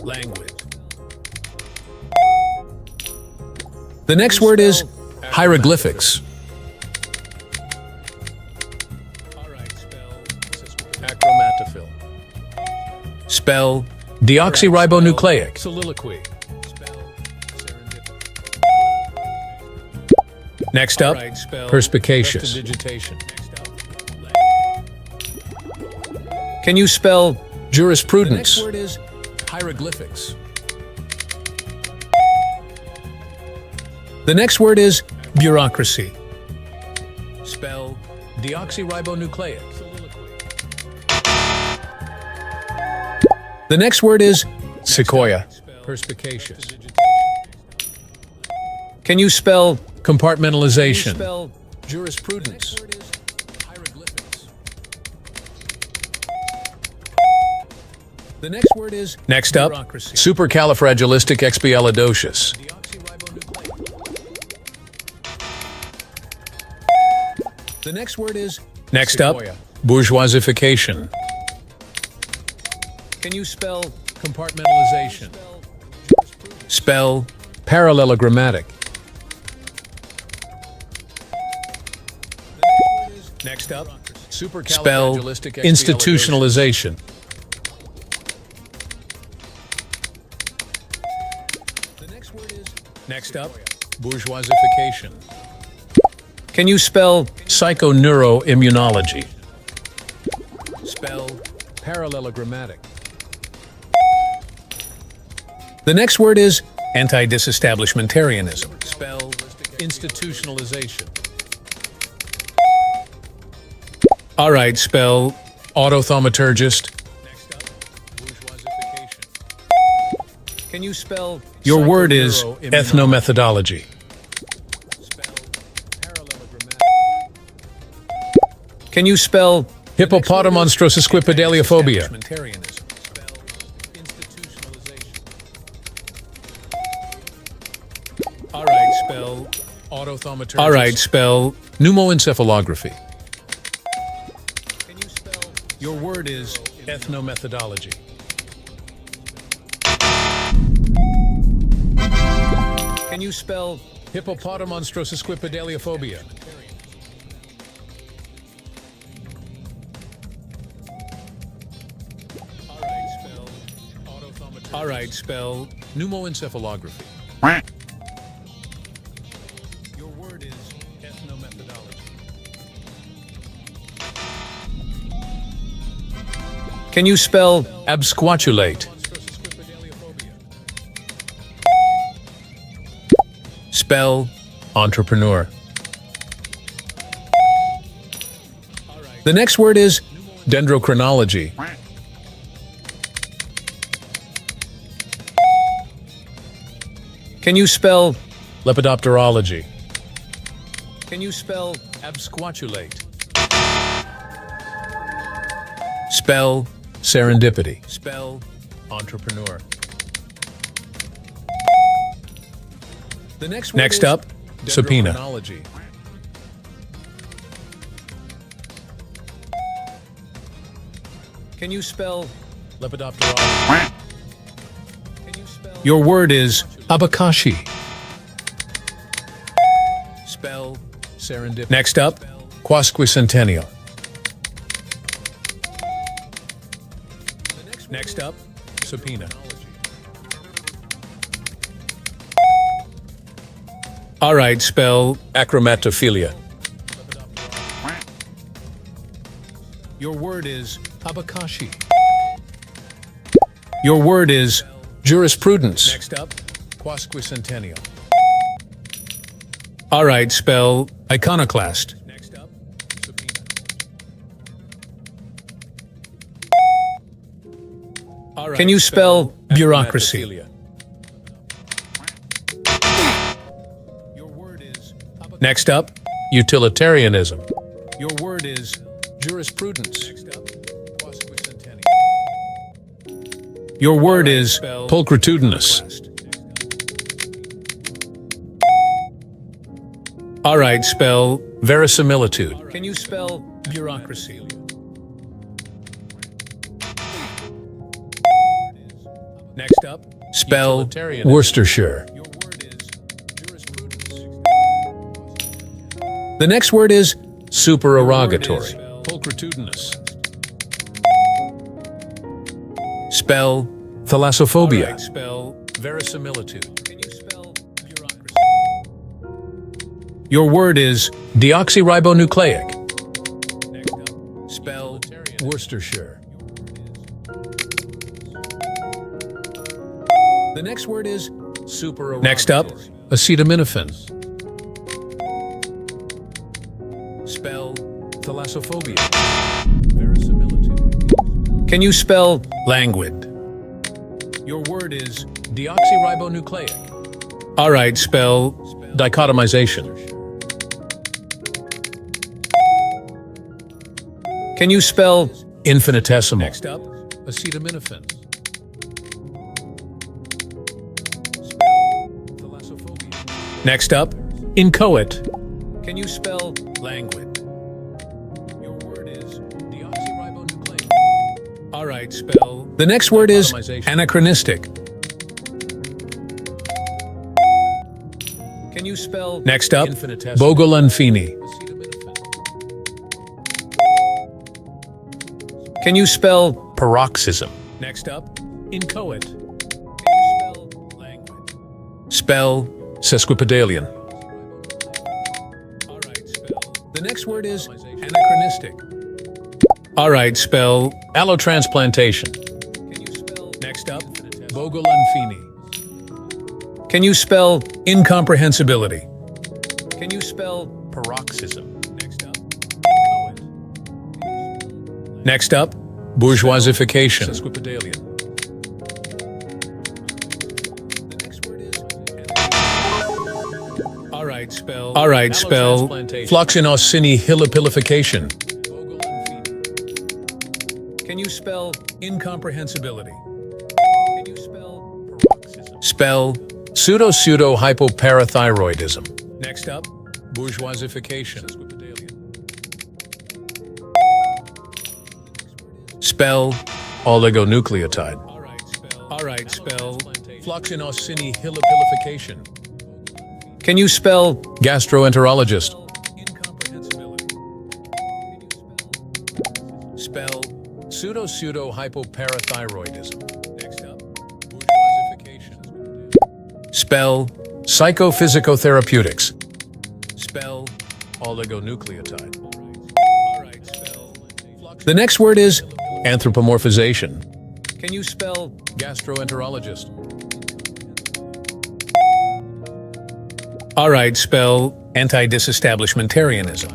languid. The next word is Hieroglyphics. all right, Achromatophil. spell Deoxyribonucleic. Soliloquy. next up, Perspicacious. Prestidigitation. can you spell Jurisprudence. word is Hieroglyphics. the next word is bureaucracy. Spell Deoxyribonucleic. the next word is Sequoia. Perspicacious. can you spell Compartmentalization. spell Jurisprudence. Hieroglyphics. the next word is next up bureaucracy. Supercalifragilisticexpialidocious. The next word is... Next up, Sequoia. bourgeoisification. Can you spell... Compartmentalization. Spell... Parallelogrammatic. Next up, Supercalifragilistic institutionalization. The next word is... Next up, Bourgeoisification. can you spell... Psychoneuroimmunology. Spell... Parallelogrammatic. The next word is anti-disestablishmentarianism. Spell... Institutionalization. All right, spell... Autothaumaturgist. Next up, bourgeoisification. Can you spell... Your word is Psychoneuroimmunology. ethnomethodology. Spell... Parallelogrammatic. Can you spell... Hippopotamonstrosusquipedaliophobia. Disestablishmentarianism. Spell... Institutionalization. All right, spell... Autothaumaturgist. All right, spell... Pneumoencephalography. Can you spell... Your word is ethnomethodology. Can you spell... Hippopotamonstrosusquipedaliophobia. All right, spell... Pneumoencephalography. Your word is ethnomethodology. Can you spell... Absquatulate. Spell... Entrepreneur. The next word is... Dendrochronology. Can you spell... Lepidopterology. Can you spell... Absquatulate. Spell... Serendipity. Spell... Entrepreneur. The next Next up, subpoena. Dendrochronology. Can you spell... Lepidopterology. Can you spell... Your word is... Abakashi. Spell... Serendipity. Next up, Quasquicentennial. next up, Subpoena. all right, spell... Acromatophilia. Your word is... Abakashi. Your word is... Jurisprudence. Next up, Quasquicentennial. all right, spell... Iconoclast. Next up, Subpoena. all right, can you spell... Bureaucracy. Acromatophilia. Your word is... Next up, Utilitarianism. your word is... Jurisprudence. Next up, Quasquicentennial. your word is... Pulchritudinous. All right, spell... Verisimilitude. Can you spell... Bureaucracy? Next up, spell... Utilitarianism. Worcestershire. Your word is... The next word is... Supererogatory. Pulchritudinous. Spell... Thalassophobia. All right, spell... Verisimilitude. Can you spell... Bureaucracy? Your word is... Deoxyribonucleic. Next up, spell... Worcestershire. The next word is... Supererogatory. Next up, acetaminophen. spell... Thalassophobia. Verisimilitude. Can you spell... Languid? Your word is... Deoxyribonucleic. All right, spell... Dichotomization. Can you spell... Infinitesimal. Next up, Acetaminophen. Thalassophobia. next up, Inchoate. can you spell... Languid? All right, spell. The next word is Dichotomization. anachronistic. Can you spell? Next up, Infinitesimal. Bogolanfini. Can you spell? Paroxysm. Next up, Inchoate. can you spell language? Spell. Sesquipedalian. All right, spell. The next word is anachronistic. All right, spell. Allotransplantation. Can you spell? Next up, Bogolanfini. can you spell incomprehensibility? Can you spell? Paroxysm. Next up, Inchoate. next up, Bourgeoisification. Sesquipedalian. the next word is. All right, spell. All right, spell. Allotransplantation. Floxinocini hilipilification. Bogolanfini. Can you spell incomprehensibility? Can you spell? Paroxysm. Spell. Pseudo-hypoparathyroidism. Next up, Bourgeoisification. Sesquipedalian. spell. Oligonucleotide. All right, spell. All right, spell. Floxinocini hilipilification. Can you spell? Gastroenterologist. Incomprehensibility. Can you spell? Pseudo-hypoparathyroidism. Next up, Bourgeoisification. spell. Psychophysicotherapeutics. Spell. Oligonucleotide. All right, spell. The next word is. Anthropomorphization. Can you spell? Gastroenterologist. All right, spell. Anti-disestablishmentarianism.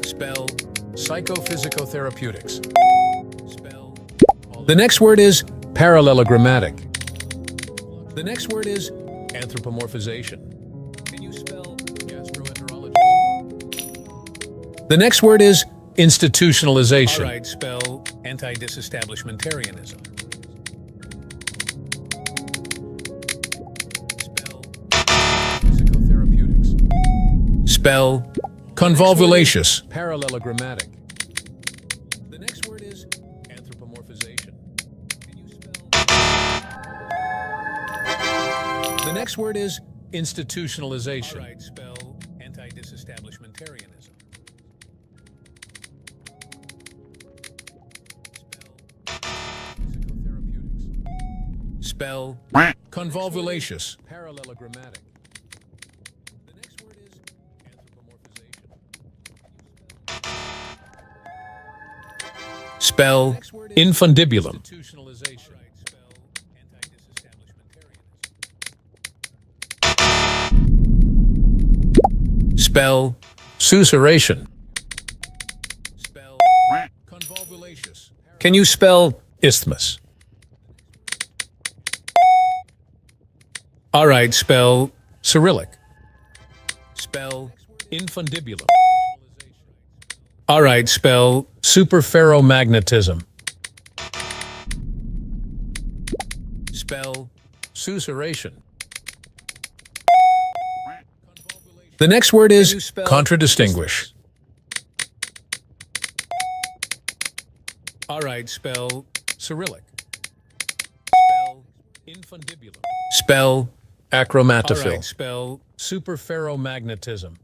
Spell. Psychophysicotherapeutics. Spell. The next word is. Parallelogrammatic. The next word is. Anthropomorphization. Can you spell? Gastroenterologist. The next word is. Institutionalization. All right, spell. Anti-disestablishmentarianism. Spell. Physicotherapeutics. Spell. Convolvulaceous. Parallelogrammatic. The next word is. Anthropomorphization. Can you spell? The next word is. All Institutionalization. right, spell. Anti-disestablishmentarianism. Physicotherapeutics. Spell. Convolvulaceous. Parallelogrammatic. The next word is. Anthropomorphization. Spell. Next word is Infundibulum. institutionalization. All right, spell. Anti-disestablishmentarianism. Spell. Susurration. Spell. Convolvulaceous. Can you spell? Isthmus. All right, spell. Cyrillic. Spell. Infundibulum. All right, spell. Superferromagnetism. Spell. Susurration. The next word you is. spell Contradistinguish. All right, spell. Cyrillic. Spell. Infundibulum. Spell. All Achromatophil. right, spell. Superferromagnetism.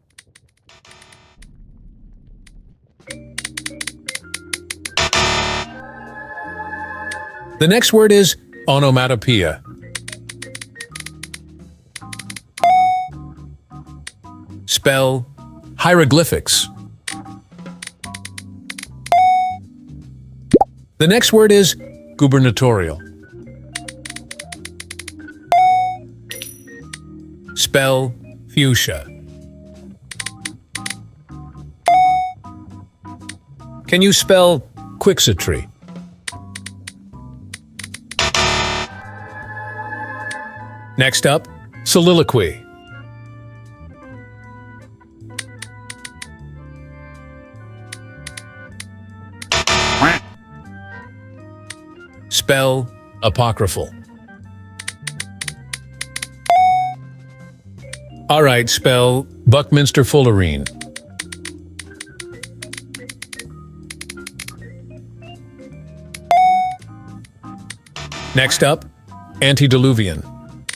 The next word is. Onomatopoeia. Spell. Hieroglyphics. The next word is. Gubernatorial. Spell. Fuchsia. Can you spell? Quixotry. Next up. Soliloquy. Spell. Apocryphal. All right, spell. Buckminster Fullerene. Next up, Antediluvian.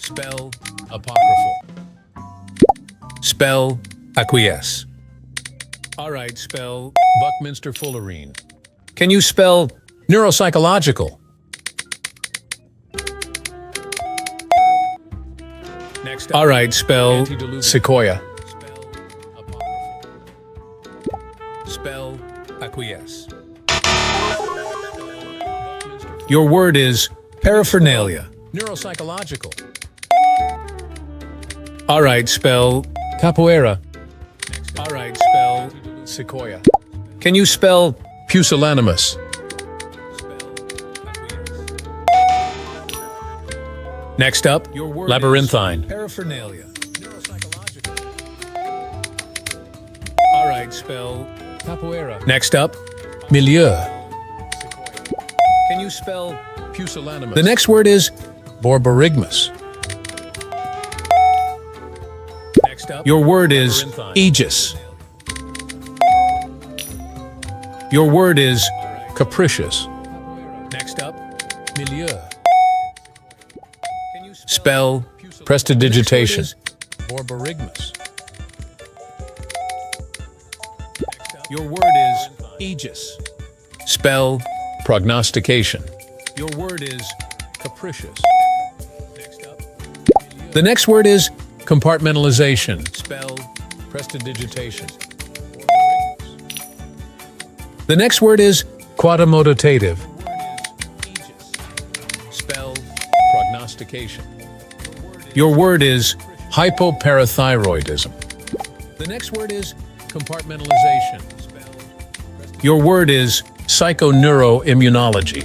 spell Apocryphal. spell acquiesce. All right, spell. Buckminster Fullerene. Can you spell? Neuropsychological. Next up. All right, spell. Antediluvian. Sequoia. Spell acquiesce. Your word is paraphernalia. Neuropsychological. All right, spell. Capoeira. All right, spell. Sequoia. Can you spell? Pusillanimous. Next up, your word Labyrinthine. is paraphernalia. All right, spell. Capoeira. Next up, Milieu. can you spell? Pusillanimous. The next word is Borborygmus. next up. Your word is Labyrinthine. aegis. Your word is Capricious. next up. Milieu. Can you spell? Prestidigitation. Next Borborygmus. Your word is Aegis. spell. Prognostication. Your word is Capricious. next up. The next word is compartmentalization. Spell. Prestidigitation. The next word is Quadimodative. spell. Prognostication. Your word is Hypoparathyroidism. the next word is Compartmentalization. your word is Psychoneuroimmunology.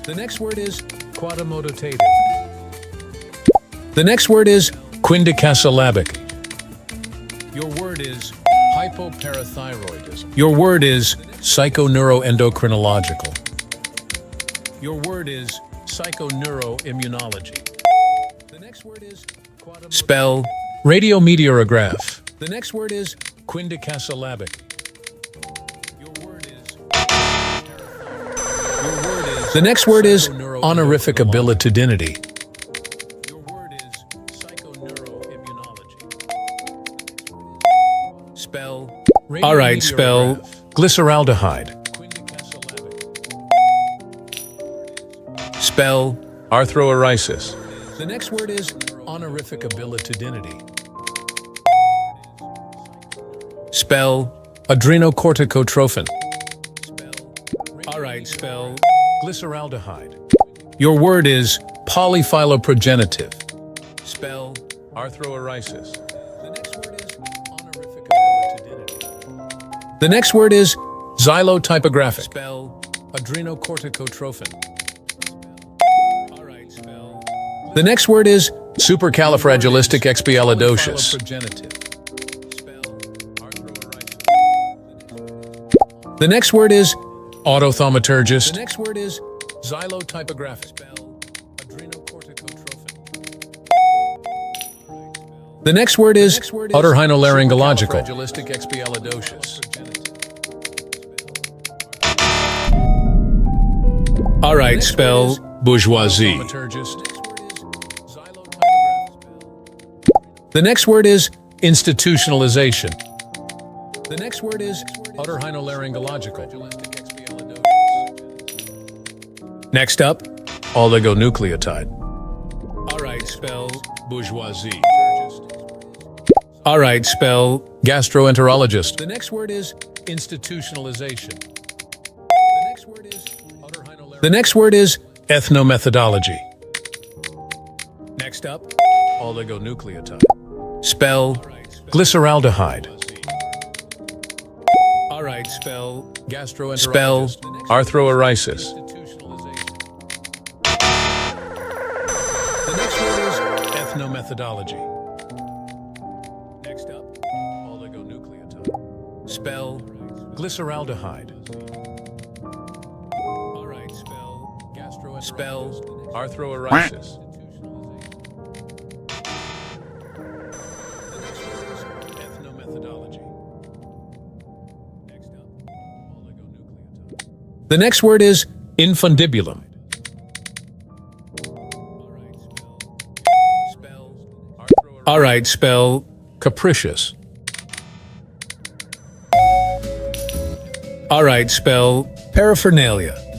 the next word is Quadimodative. the next word is Quindicasyllabic. your word is Hypoparathyroidism. your word is Psychoneuroendocrinological. your word is Psychoneuroimmunology. the next word is spell. Radiometeorograph. The next word is Quindicasyllabic. your word is the next word is honorific abilitudinity. your word is Psychoneuroimmunology. spell. All right, spell. Glyceraldehyde. Spell. Arthroeresis. The next word is Honorific abilitudinity. spell. Adrenocorticotrophin. All right, spell. Glyceraldehyde. Your word is Polyphyloprogenitive. spell. Arthroeresis. The next word is Honorific abilitudinity. the next word is Xylotypographic. spell. Adrenocorticotrophin. All right, spell. The next word is supercalifragilisticexpialidocious. The next word is the Autothaumaturgist. next word is Xylotypographic. spell. Adrenocorticotrophin. The next word is Otorhinolaryngological. Supercalifragilisticexpialidocious. all right, spell. Bourgeoisie. The next word is Institutionalization. the next word is Otorhinolaryngological. next up. Oligonucleotide. All right, spell. Bourgeoisie. All right, spell. Gastroenterologist. The next word is Institutionalization. the next word is the next word is Ethnomethodology. next up. Oligonucleotide. Spell. Glyceraldehyde. All right, spell. Gastroenterologist. Arthroeresis. The next word is Ethnomethodology. next up. Oligonucleotide. Spell. Glyceraldehyde. All right, spell. Gastroenterologist. Spell. Arthroeresis. Ethnomethodology. Next up. Oligonucleotide. The next word is Infundibulum. All right, spell capricious, All right, spell paraphernalia.